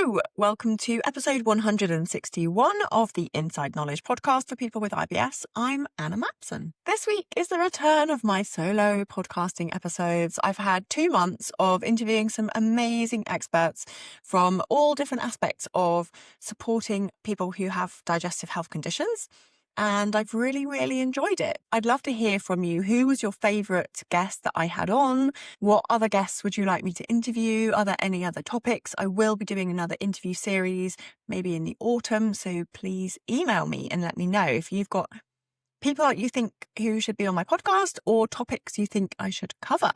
Hello, welcome to episode 161 of the Inside Knowledge podcast for people with IBS. I'm Anna Mapson. This week is the return of my solo podcasting episodes. I've had 2 months of interviewing some amazing experts from all different aspects of supporting people who have digestive health conditions. And I've really enjoyed it. I'd love to hear from you. Who was your favourite guest that I had on? What other guests would you like me to interview? Are there any other topics? I will be doing another interview series, maybe in the autumn. So please email me and let me know if you've got people that you think who should be on my podcast or topics you think I should cover.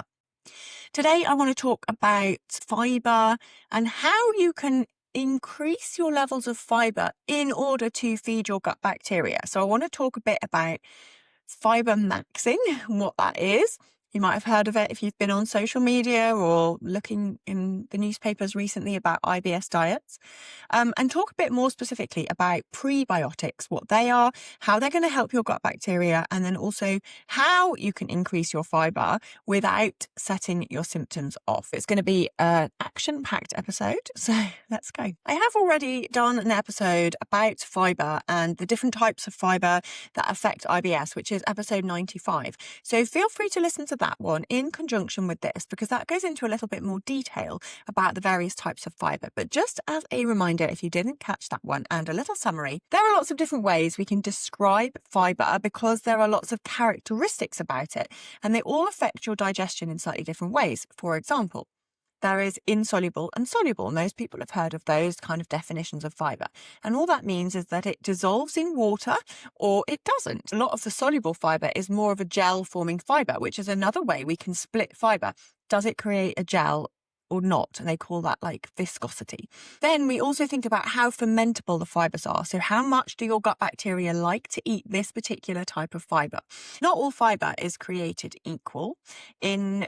Today, I want to talk about fibre and how you can increase your levels of fibre in order to feed your gut bacteria. So I want to talk a bit about fibremaxxing, what that is. You might have heard of it if you've been on social media or looking in the newspapers recently about IBS diets, and talk a bit more specifically about prebiotics, what they are, how they're going to help your gut bacteria, and then also how you can increase your fibre without setting your symptoms off. It's going to be an action-packed episode, so let's go. I have already done an episode about fibre and the different types of fibre that affect IBS, which is episode 95. So feel free to listen to that one in conjunction with this, because that goes into a little bit more detail about the various types of fibre. But just as a reminder, if you didn't catch that one, and a little summary, there are lots of different ways we can describe fibre because there are lots of characteristics about it, and they all affect your digestion in slightly different ways. For example, there is insoluble and soluble. Most people have heard of those kind of definitions of fibre. And all that means is that it dissolves in water or it doesn't. A lot of the soluble fibre is more of a gel-forming fibre, which is another way we can split fibre. Does it create a gel or not? And they call that like viscosity. Then we also think about how fermentable the fibres are. So how much do your gut bacteria like to eat this particular type of fibre? Not all fibre is created equal. In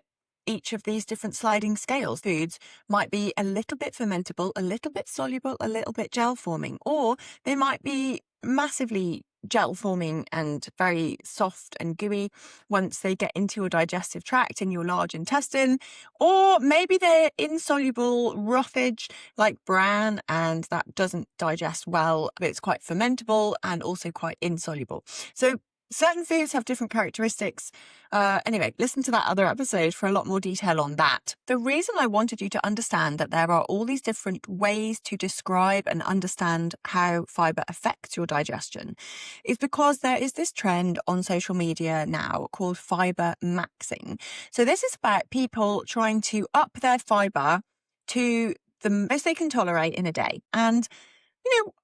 each of these different sliding scales, foods might be a little bit fermentable, a little bit soluble, a little bit gel forming, or they might be massively gel forming and very soft and gooey once they get into your digestive tract in your large intestine, or maybe they're insoluble roughage like bran and that doesn't digest well, but it's quite fermentable and also quite insoluble. So certain foods have different characteristics. Anyway, listen to that other episode for a lot more detail on that. The reason I wanted you to understand that there are all these different ways to describe and understand how fibre affects your digestion is because there is this trend on social media now called fibremaxxing. So this is about people trying to up their fibre to the most they can tolerate in a day. And,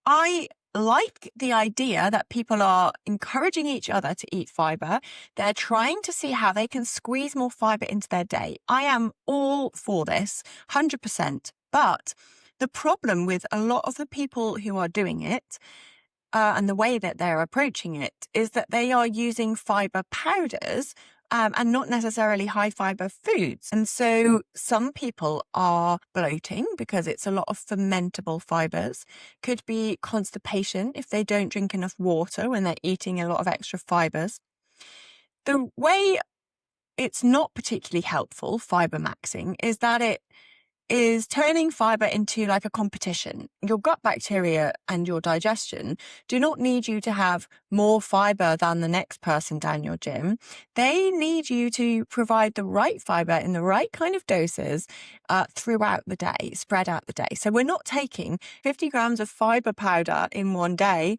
I like the idea that people are encouraging each other to eat fibre. They're trying to see how they can squeeze more fibre into their day. I am all for this, 100%. But the problem with a lot of the people who are doing it and the way that they're approaching it is that they are using fibre powders and not necessarily high fibre foods. And so some people are bloating because it's a lot of fermentable fibres. Could be constipation if they don't drink enough water when they're eating a lot of extra fibres. The way it's not particularly helpful, fibremaxxing, is that it is turning fibre into like a competition. Your gut bacteria and your digestion do not need you to have more fibre than the next person down your gym. They need you to provide the right fibre in the right kind of doses throughout the day, spread out the day. So we're not taking 50 grams of fibre powder in one day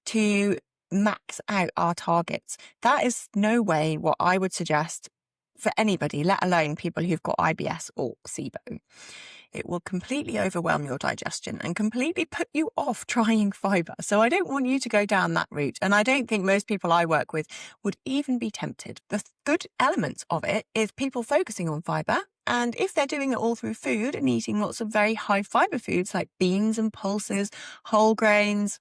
to max out our targets. That is no way what I would suggest for anybody, let alone people who've got IBS or SIBO. It will completely overwhelm your digestion and completely put you off trying fibre. So I don't want you to go down that route. And I don't think most people I work with would even be tempted. The good elements of it is people focusing on fibre. And if they're doing it all through food and eating lots of very high fibre foods like beans and pulses, whole grains,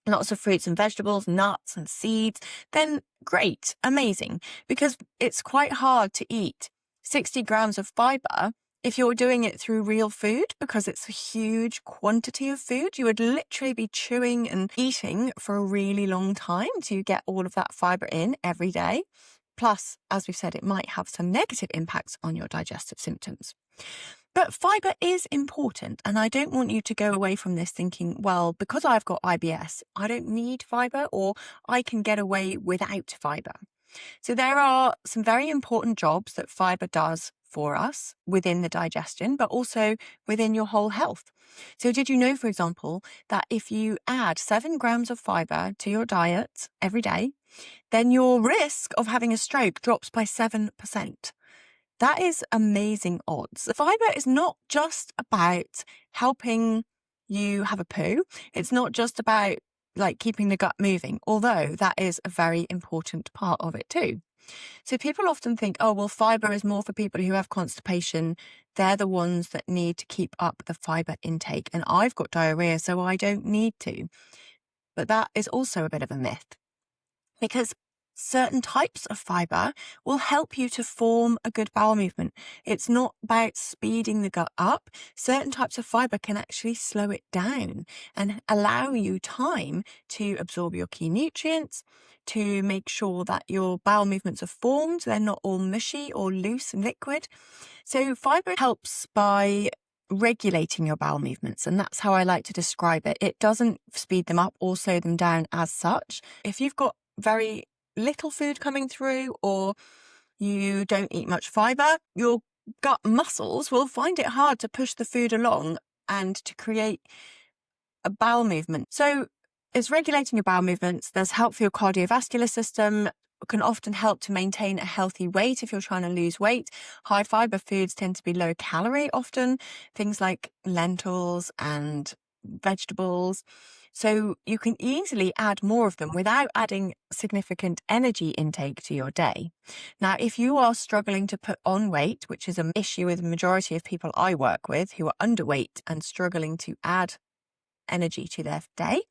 lots of fruits and vegetables, nuts and seeds, then great, amazing, because it's quite hard to eat 60 grams of fibre if you're doing it through real food, because it's a huge quantity of food. You would literally be chewing and eating for a really long time to get all of that fibre in every day. Plus, as we've said, it might have some negative impacts on your digestive symptoms. But fibre is important, and I don't want you to go away from this thinking, well, because I've got IBS, I don't need fibre, or I can get away without fibre. So there are some very important jobs that fibre does for us within the digestion, but also within your whole health. So did you know, for example, that if you add 7 grams of fibre to your diet every day, then your risk of having a stroke drops by 7%. That is amazing odds. The fibre is not just about helping you have a poo. It's not just about like keeping the gut moving, although that is a very important part of it too. So people often think, oh, well, fibre is more for people who have constipation. They're the ones that need to keep up the fibre intake. And I've got diarrhea, so I don't need to. But that is also a bit of a myth, because certain types of fibre will help you to form a good bowel movement. It's not about speeding the gut up. Certain types of fibre can actually slow it down and allow you time to absorb your key nutrients, to make sure that your bowel movements are formed. They're not all mushy or loose and liquid. So fibre helps by regulating your bowel movements, and that's how I like to describe it. It doesn't speed them up or slow them down as such. If you've got very little food coming through, or you don't eat much fibre, your gut muscles will find it hard to push the food along and to create a bowel movement. So it's regulating your bowel movements. There's help for your cardiovascular system. It can often help to maintain a healthy weight if you're trying to lose weight. High fibre foods tend to be low calorie often, things like lentils and vegetables. So you can easily add more of them without adding significant energy intake to your day. Now, if you are struggling to put on weight, which is an issue with the majority of people I work with who are underweight and struggling to add energy to their day,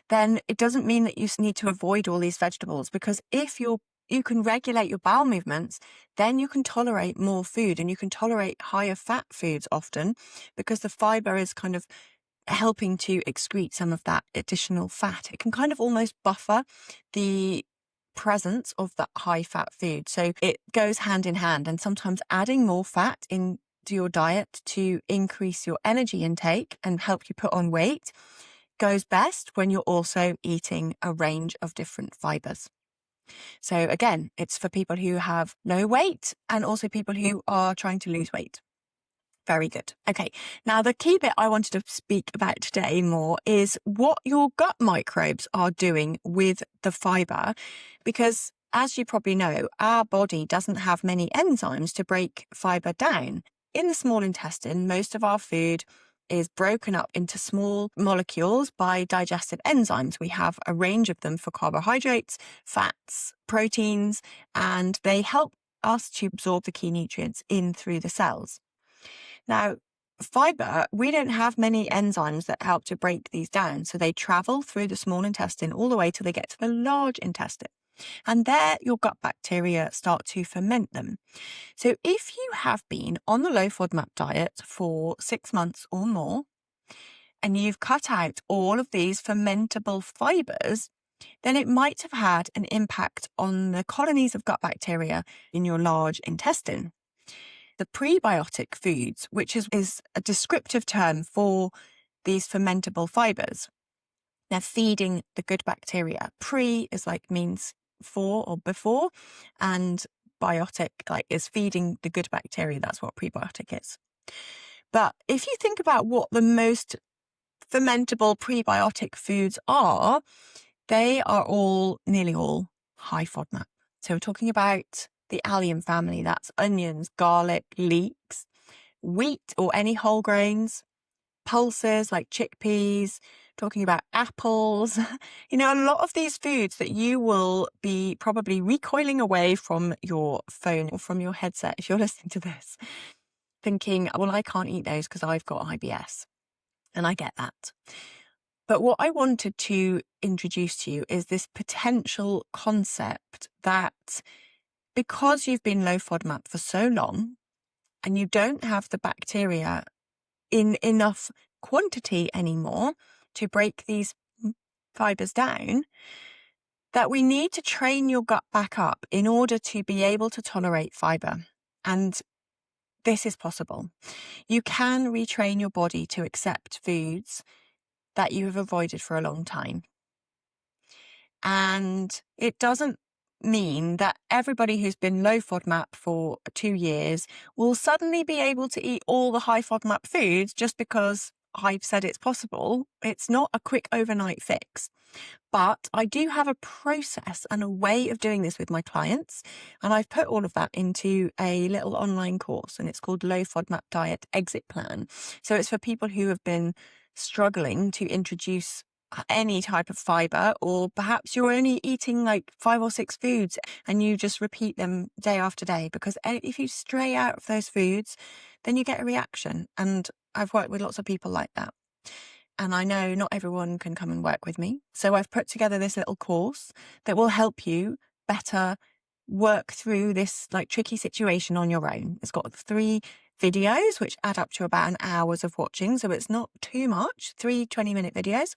then it doesn't mean that you need to avoid all these vegetables, because if you can regulate your bowel movements, then you can tolerate more food, and you can tolerate higher fat foods often, because the fibre is kind of helping to excrete some of that additional fat. It can kind of almost buffer the presence of that high fat food. So it goes hand in hand, and sometimes adding more fat into your diet to increase your energy intake and help you put on weight goes best when you're also eating a range of different fibres. So again, it's for people who have no weight and also people who are trying to lose weight. Very good. Okay. Now, the key bit I wanted to speak about today more is what your gut microbes are doing with the fibre, because as you probably know, our body doesn't have many enzymes to break fibre down. In the small intestine, most of our food is broken up into small molecules by digestive enzymes. We have a range of them for carbohydrates, fats, proteins, and they help us to absorb the key nutrients in through the cells. Now, fibre, we don't have many enzymes that help to break these down. So they travel through the small intestine all the way till they get to the large intestine. And there your gut bacteria start to ferment them. So if you have been on the low FODMAP diet for 6 months or more, and you've cut out all of these fermentable fibres, then it might have had an impact on the colonies of gut bacteria in your large intestine. The prebiotic foods, which is a descriptive term for these fermentable fibres, they're feeding the good bacteria. Pre is means for or before, and biotic is feeding the good bacteria. That's what prebiotic is. But if you think about what the most fermentable prebiotic foods are, they are nearly all high FODMAP. So we're talking about the allium family. That's onions, garlic, leeks, wheat or any whole grains, pulses like chickpeas, talking about apples. A lot of these foods that you will be probably recoiling away from your phone or from your headset if you're listening to this, thinking, well, I can't eat those because I've got IBS. And I get that. But what I wanted to introduce to you is this potential concept that because you've been low FODMAP for so long and you don't have the bacteria in enough quantity anymore to break these fibres down, that we need to train your gut back up in order to be able to tolerate fibre. And this is possible. You can retrain your body to accept foods that you have avoided for a long time. And it doesn't mean that everybody who's been low FODMAP for 2 years will suddenly be able to eat all the high FODMAP foods just because I've said it's possible. It's not a quick overnight fix. But I do have a process and a way of doing this with my clients. And I've put all of that into a little online course, and it's called Low FODMAP Diet Exit Plan. So it's for people who have been struggling to introduce any type of fibre, or perhaps you're only eating like 5 or 6 foods and you just repeat them day after day, because if you stray out of those foods, then you get a reaction. And I've worked with lots of people like that. And I know not everyone can come and work with me. So I've put together this little course that will help you better work through this like tricky situation on your own. It's got 3 videos, which add up to about an hour's of watching. So it's not too much, 3 20-minute videos,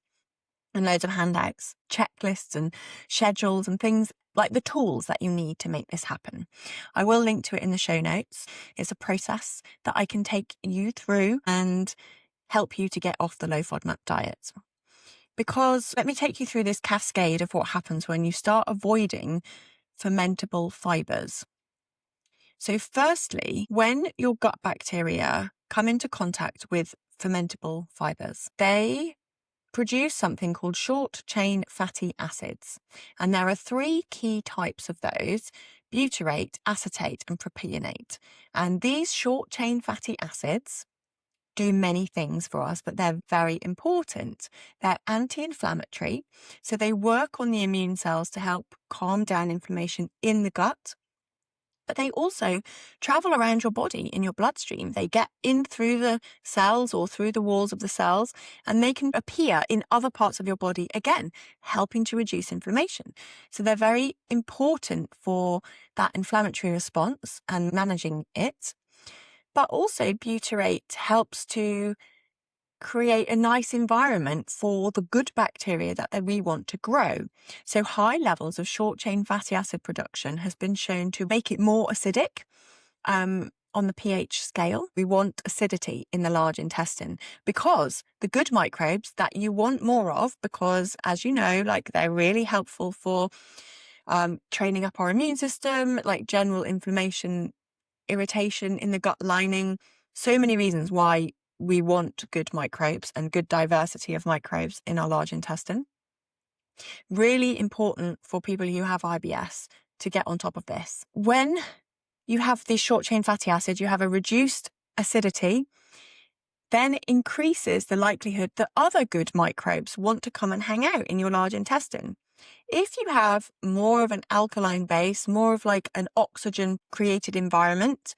and loads of handouts, checklists and schedules and things like the tools that you need to make this happen. I will link to it in the show notes. It's a process that I can take you through and help you to get off the low FODMAP diet. Because let me take you through this cascade of what happens when you start avoiding fermentable fibres. So firstly, when your gut bacteria come into contact with fermentable fibres, they produce something called short-chain fatty acids. And there are 3 key types of those: butyrate, acetate, and propionate. And these short-chain fatty acids do many things for us, but they're very important. They're anti-inflammatory, so they work on the immune cells to help calm down inflammation in the gut. But they also travel around your body in your bloodstream. They get in through the cells or through the walls of the cells, and they can appear in other parts of your body, again, helping to reduce inflammation. So they're very important for that inflammatory response and managing it. But also butyrate helps to create a nice environment for the good bacteria that we want to grow. So high levels of short-chain fatty acid production has been shown to make it more acidic. On the pH scale, we want acidity in the large intestine, because the good microbes that you want more of, because as you know, like they're really helpful for training up our immune system, like general inflammation, irritation in the gut lining, so many reasons why we want good microbes and good diversity of microbes in our large intestine. Really important for people who have IBS to get on top of this. When you have these short-chain fatty acids, you have a reduced acidity, then it increases the likelihood that other good microbes want to come and hang out in your large intestine. If you have more of an alkaline base, more of like an oxygen created environment,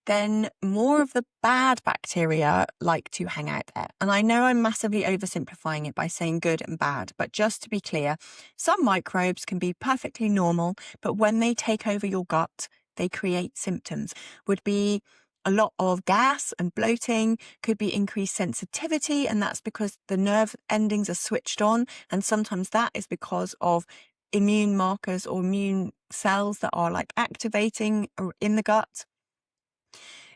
then more of the bad bacteria like to hang out there. And I know I'm massively oversimplifying it by saying good and bad, but just to be clear, some microbes can be perfectly normal, but when they take over your gut, they create symptoms. Would be a lot of gas and bloating, could be increased sensitivity, and that's because the nerve endings are switched on, and sometimes that is because of immune markers or immune cells that are like activating in the gut.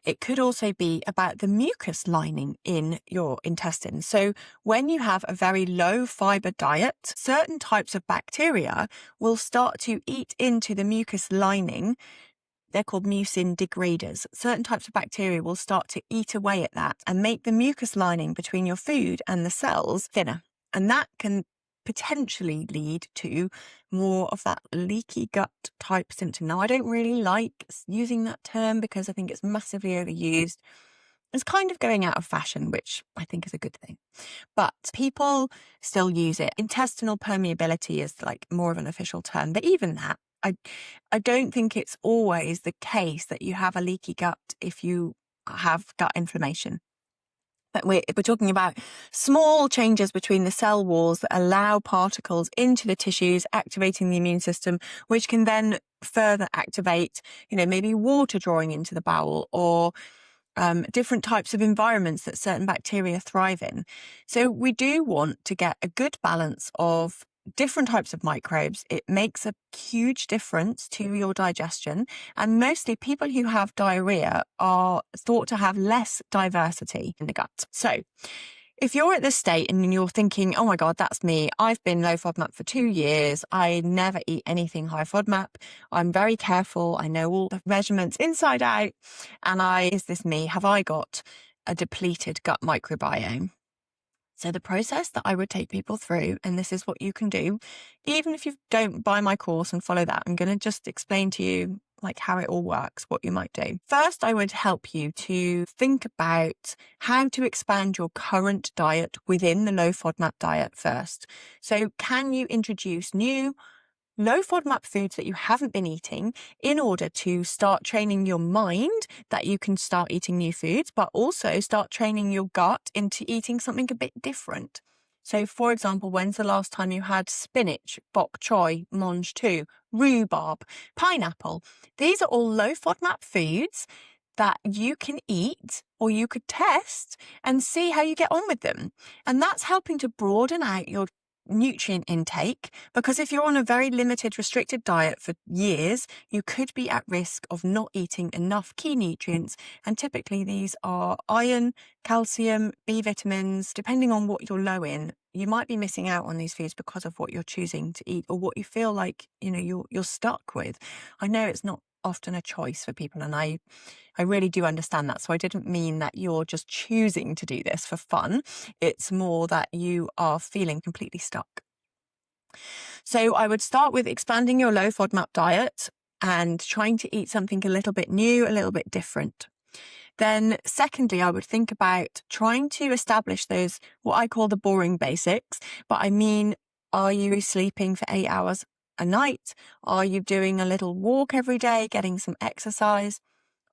It could also be about the mucus lining in your intestines. So when you have a very low fibre diet, certain types of bacteria will start to eat into the mucus lining. They're called mucin degraders. Certain types of bacteria will start to eat away at that and make the mucus lining between your food and the cells thinner. And that can potentially lead to more of that leaky gut type symptom. Now, I don't really like using that term because I think it's massively overused. It's kind of going out of fashion, which I think is a good thing. But people still use it. Intestinal permeability is like more of an official term. But even that, I don't think it's always the case that you have a leaky gut if you have gut inflammation. But we're talking about small changes between the cell walls that allow particles into the tissues, activating the immune system, which can then further activate, maybe water drawing into the bowel or different types of environments that certain bacteria thrive in. So we do want to get a good balance of different types of microbes. It makes a huge difference to your digestion. And mostly people who have diarrhea are thought to have less diversity in the gut. So if you're at this state and you're thinking, oh my God, that's me. I've been low FODMAP for 2 years. I never eat anything high FODMAP. I'm very careful. I know all the measurements inside out. And is this me? Have I got a depleted gut microbiome? So the process that I would take people through, and this is what you can do, even if you don't buy my course and follow that, I'm going to just explain to you like how it all works, what you might do. First, I would help you to think about how to expand your current diet within the low FODMAP diet first. So can you introduce new low FODMAP foods that you haven't been eating in order to start training your mind that you can start eating new foods, but also start training your gut into eating something a bit different. So for example, when's the last time you had spinach, bok choy, mange tout, rhubarb, pineapple? These are all low FODMAP foods that you can eat or you could test and see how you get on with them. And that's helping to broaden out your nutrient intake, because if you're on a very limited, restricted diet for years, you could be at risk of not eating enough key nutrients. And typically these are iron, calcium, B vitamins. Depending on what you're low in, you might be missing out on these foods because of what you're choosing to eat or what you feel like, you're stuck with. I know it's not often a choice for people, and I really do understand that. So I didn't mean that you're just choosing to do this for fun. It's more that you are feeling completely stuck. So I would start with expanding your low FODMAP diet and trying to eat something a little bit new, a little bit different. Then secondly, I would think about trying to establish those, what I call the boring basics, but I mean, are you sleeping for 8 hours a night? Are you doing a little walk every day, getting some exercise?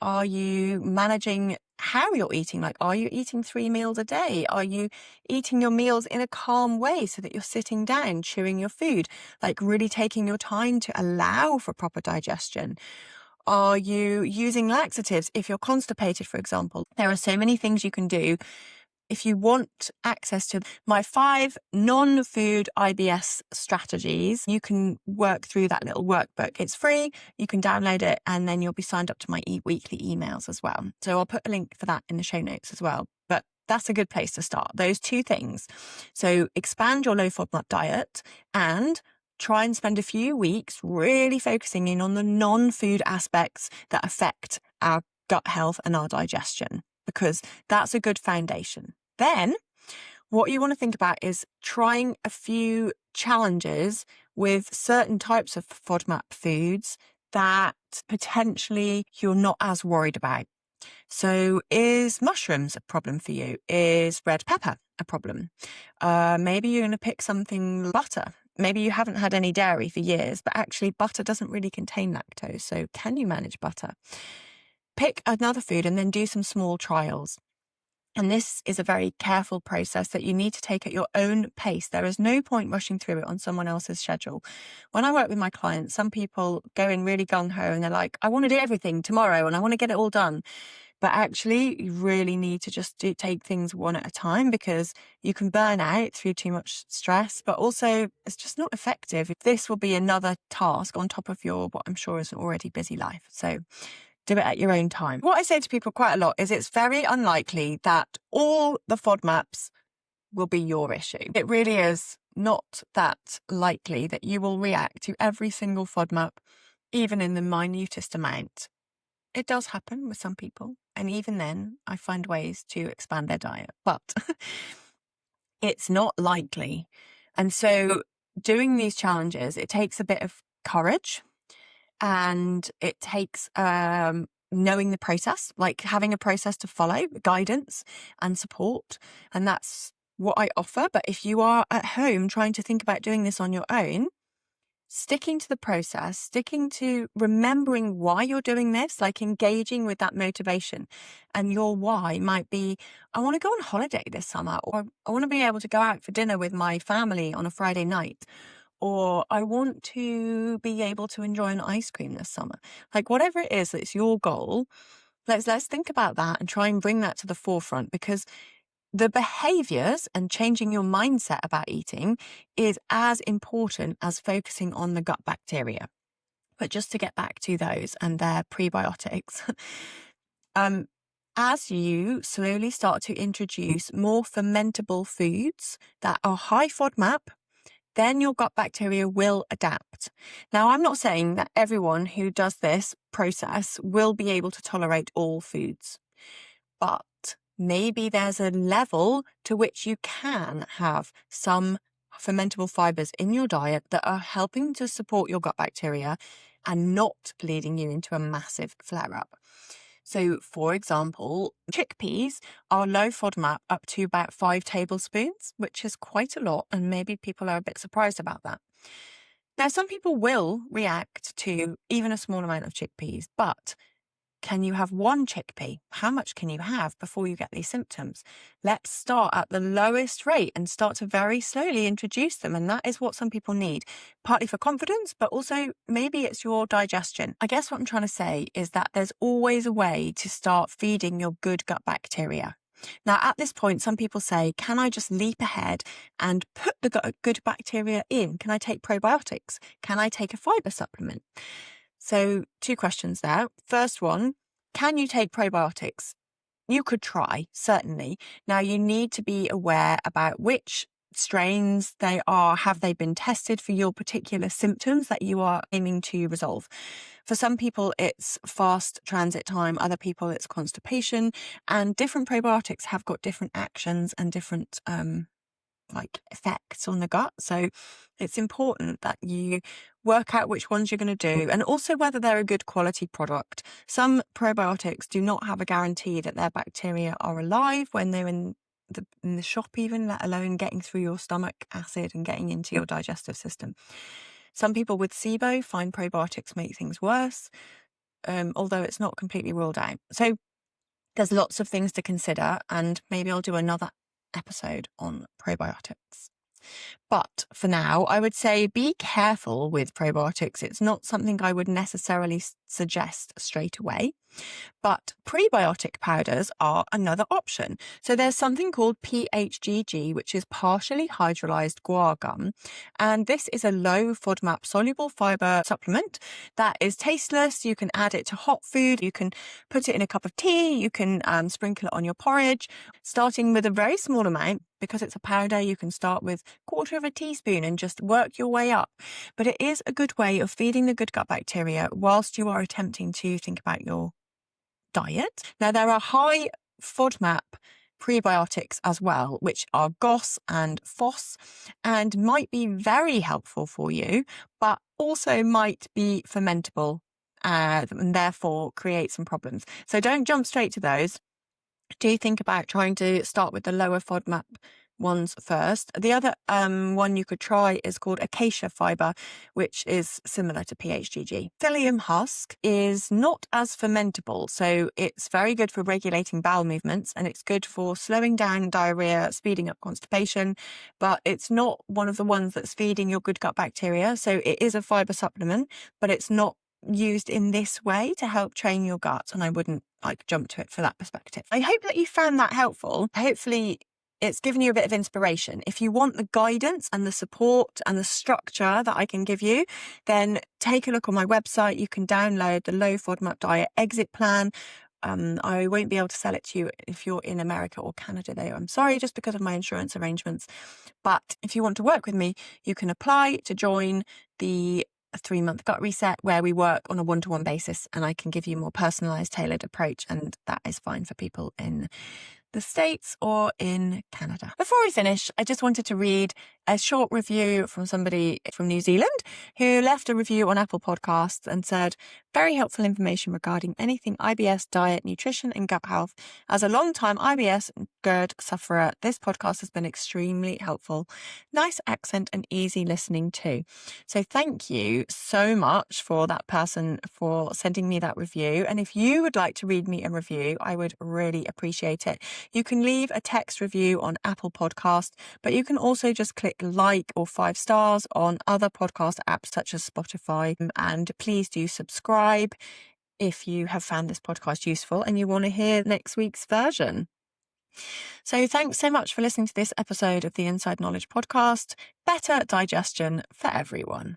Are you managing how you're eating? Like, are you eating 3 meals a day? Are you eating your meals in a calm way so that you're sitting down, chewing your food, like really taking your time to allow for proper digestion? Are you using laxatives if you're constipated, for example? There are so many things you can do. If you want access to my 5 non-food IBS strategies, you can work through that little workbook. It's free. You can download it and then you'll be signed up to my weekly emails as well. So I'll put a link for that in the show notes as well. But that's a good place to start. Those 2 things. So expand your low FODMAP diet and try and spend a few weeks really focusing in on the non-food aspects that affect our gut health and our digestion, because that's a good foundation. Then what you want to think about is trying a few challenges with certain types of FODMAP foods that potentially you're not as worried about. So is mushrooms a problem for you? Is red pepper a problem? Maybe you're going to pick something butter. Maybe you haven't had any dairy for years, but actually butter doesn't really contain lactose. So can you manage butter? Pick another food and then do some small trials. And this is a very careful process that you need to take at your own pace. There is no point rushing through it on someone else's schedule. When I work with my clients, some people go in really gung-ho and they're like, I want to do everything tomorrow and I want to get it all done. But actually, you really need to just take things one at a time, because you can burn out through too much stress, but also it's just not effective. This will be another task on top of your, what I'm sure is an already busy life. So do it at your own time. What I say to people quite a lot is it's very unlikely that all the FODMAPs will be your issue. It really is not that likely that you will react to every single FODMAP, even in the minutest amount. It does happen with some people. And even then, I find ways to expand their diet. But it's not likely. And so doing these challenges, it takes a bit of courage. And it takes knowing the process, like having a process to follow, guidance and support. And that's what I offer. But if you are at home trying to think about doing this on your own, sticking to the process, sticking to remembering why you're doing this, like engaging with that motivation. And your why might be, I want to go on holiday this summer, or I want to be able to go out for dinner with my family on a Friday night, or I want to be able to enjoy an ice cream this summer. Like whatever it is that's your goal, let's think about that and try and bring that to the forefront, because the behaviors and changing your mindset about eating is as important as focusing on the gut bacteria. But just to get back to those and their prebiotics, as you slowly start to introduce more fermentable foods that are high FODMAP, then your gut bacteria will adapt. Now, I'm not saying that everyone who does this process will be able to tolerate all foods, but maybe there's a level to which you can have some fermentable fibers in your diet that are helping to support your gut bacteria and not leading you into a massive flare-up. So, for example, chickpeas are low FODMAP up to about 5 tablespoons, which is quite a lot, and maybe people are a bit surprised about that. Now, some people will react to even a small amount of chickpeas, but can you have one chickpea? How much can you have before you get these symptoms? Let's start at the lowest rate and start to very slowly introduce them. And that is what some people need, partly for confidence, but also maybe it's your digestion. I guess what I'm trying to say is that there's always a way to start feeding your good gut bacteria. Now, at this point, some people say, can I just leap ahead and put the good bacteria in? Can I take probiotics? Can I take a fibre supplement? So 2 questions there. First one, can you take probiotics? You could try, certainly. Now, you need to be aware about which strains they are. Have they been tested for your particular symptoms that you are aiming to resolve? For some people, it's fast transit time. Other people, it's constipation. And different probiotics have got different actions and different effects on the gut. So it's important that you work out which ones you're going to do and also whether they're a good quality product. Some probiotics do not have a guarantee that their bacteria are alive when they're in the shop even, let alone getting through your stomach acid and getting into your digestive system. Some people with SIBO find probiotics make things worse, although it's not completely ruled out. So there's lots of things to consider, and maybe I'll do another episode on probiotics. But for now, I would say be careful with probiotics. It's not something I would necessarily suggest straight away. But prebiotic powders are another option. So there's something called PHGG, which is partially hydrolyzed guar gum. And this is a low FODMAP soluble fiber supplement that is tasteless. You can add it to hot food. You can put it in a cup of tea. You can sprinkle it on your porridge, starting with a very small amount. Because it's a powder, you can start with 1/4 of a teaspoon and just work your way up. But it is a good way of feeding the good gut bacteria whilst you are attempting to think about your diet. Now, there are high FODMAP prebiotics as well, which are GOS and FOS, and might be very helpful for you, but also might be fermentable and therefore create some problems. So don't jump straight to those. Do think about trying to start with the lower FODMAP ones first. The other one you could try is called acacia fiber, which is similar to PHGG. Psyllium husk is not as fermentable, so it's very good for regulating bowel movements and it's good for slowing down diarrhea, speeding up constipation, but it's not one of the ones that's feeding your good gut bacteria. So it is a fiber supplement, but it's not used in this way to help train your gut, and I wouldn't jump to it for that perspective. I hope that you found that helpful. Hopefully it's given you a bit of inspiration. If you want the guidance and the support and the structure that I can give you, then take a look on my website. You can download the low FODMAP diet exit plan. I won't be able to sell it to you if you're in America or Canada though. I'm sorry, just because of my insurance arrangements. But if you want to work with me, you can apply to join the 3-month gut reset where we work on a 1-to-1 basis and I can give you more personalized, tailored approach. And that is fine for people in the States or in Canada. Before we finish, I just wanted to read a short review from somebody from New Zealand who left a review on Apple Podcasts and said, very helpful information regarding anything IBS, diet, nutrition and gut health. As a long-time IBS and GERD sufferer, this podcast has been extremely helpful. Nice accent and easy listening too. So thank you so much for that person for sending me that review. And if you would like to read me a review, I would really appreciate it. You can leave a text review on Apple Podcast, but you can also just click like or 5 stars on other podcast apps such as Spotify. And please do subscribe if you have found this podcast useful and you want to hear next week's version. So thanks so much for listening to this episode of the Inside Knowledge podcast. Better digestion for everyone.